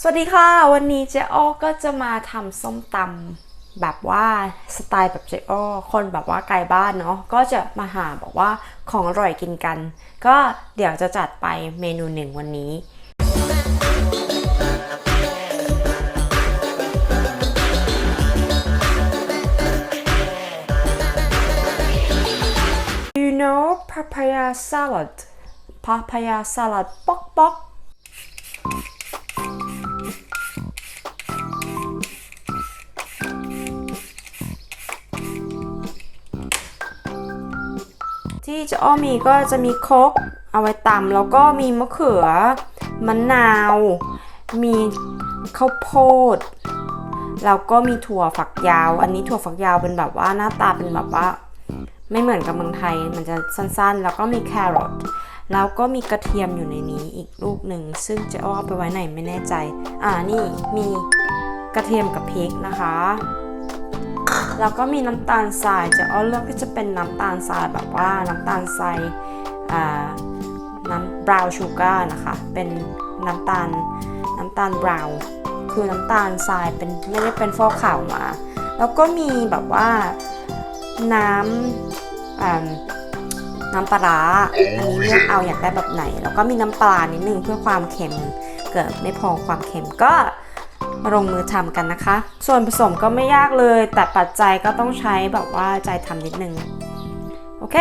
สวัสดีค่ะวันนี้เจ๊อ้อก็จะมาทำส้มตำแบบว่าสไตล์แบบเจ๊อ้อคนแบบว่าไกลบ้านเนาะก็จะมาหาบอกว่าของอร่อยกินกันก็เดี๋ยวจะจัดไปเมนูหนึ่งวันนี้ You know papaya salad papaya salad ป๊อกป๊อกที่จะอ้อมีก็จะมีโคกเอาไว้ตำแล้วก็มีมะเขือมะนาวมีข้าวโพดแล้วก็มีถั่วฝักยาวอันนี้ถั่วฝักยาวเป็นแบบว่าหน้าตาเป็นแบบว่าไม่เหมือนกับเมืองไทยมันจะสั้นๆแล้วก็มีแครอทแล้วก็มีกระเทียมอยู่ในนี้อีกลูกหนึ่งซึ่งจะเอาไปไว้ไหนไม่แน่ใจนี่มีกระเทียมกับพริกนะคะแล้วก็มีน้ำตาลทรายจะเลือกที่จะเป็นน้ำตาลทรายแบบว่าน้ำตาลทรายน้ำบราวน์ชูการ์นะคะเป็นน้ำตาลบราวน์คือน้ำตาลทรายเป็นไม่ได้เป็นฟอกขาวมาแล้วก็มีแบบว่าน้ำปลาอันนี้เลือกเอาอยากได้แบบไหนแล้วก็มีน้ำปลานิดนึงเพื่อความเค็มเกิดไม่พอความเค็มก็มาลงมือทำกันนะคะส่วนผสมก็ไม่ยากเลยแต่ปัจจัยก็ต้องใช้แบบว่าใจทำนิดนึงโอเค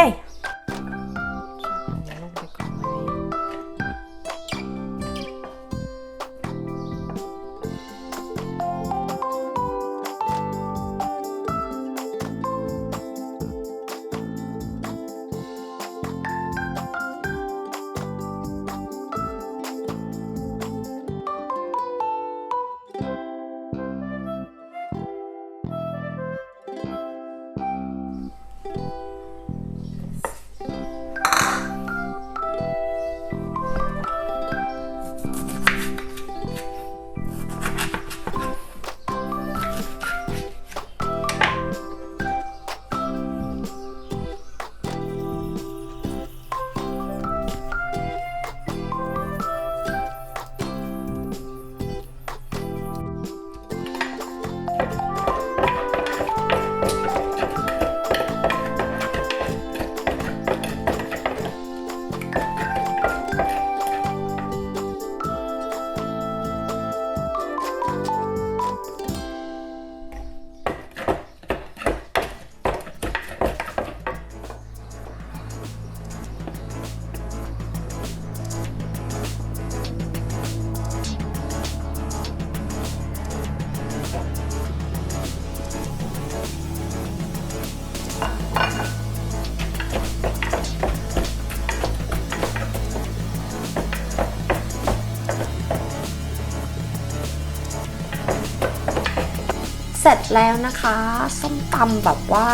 เสร็จแล้วนะคะส้มตำแบบว่า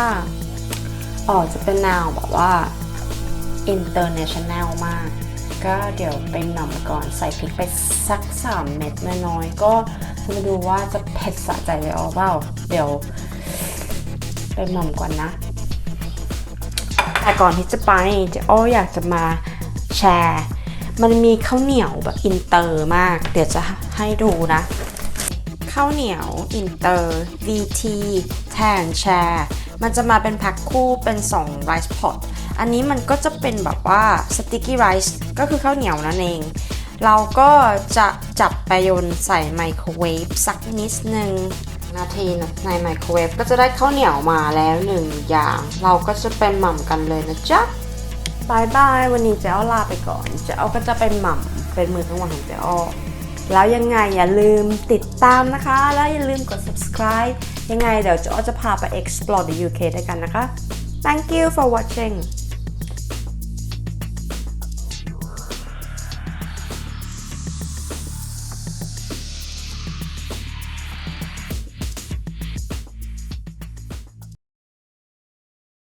จะเป็นแนวแบบว่า international มากก็เดี๋ยวไปหม่ำก่อนใส่พริกไปสัก3 เม็ดน้อยๆก็จะมาดูว่าจะเผ็ดสะใจเลยเปล่าเดี๋ยวไปหม่ำก่อนนะแต่ก่อนที่จะไปอยากจะมาแชร์มันมีข้าวเหนียวแบบอินเตอร์มากเดี๋ยวจะให้ดูนะข้าวเหนียวอินเตอร์ VT แทนแชร์มันจะมาเป็นแพ็คคู่เป็น2 rice pot อันนี้มันก็จะเป็นแบบว่า sticky rice ก็คือข้าวเหนียวนั่นเองเราก็จะจับไปโยนใส่ไมโครเวฟสักนิดนึงนาทีในไมโครเวฟก็จะได้ข้าวเหนียวมาแล้ว1 อย่างเราก็จะเป็นหม่ำกันเลยนะจ๊ะบายบายวันนี้เจ๊อ้อลาไปก่อนเจ๊อ้อก็จะเป็นหม่ำเป็นมือทั้งวันของเจ๊อ้อแล้วยังไงอย่าลืมติดตามนะคะแล้วอย่าลืมกด subscribe ยังไงเดี๋ยวจะพาไป explore the UK ด้วยกันนะคะ Thank you for watching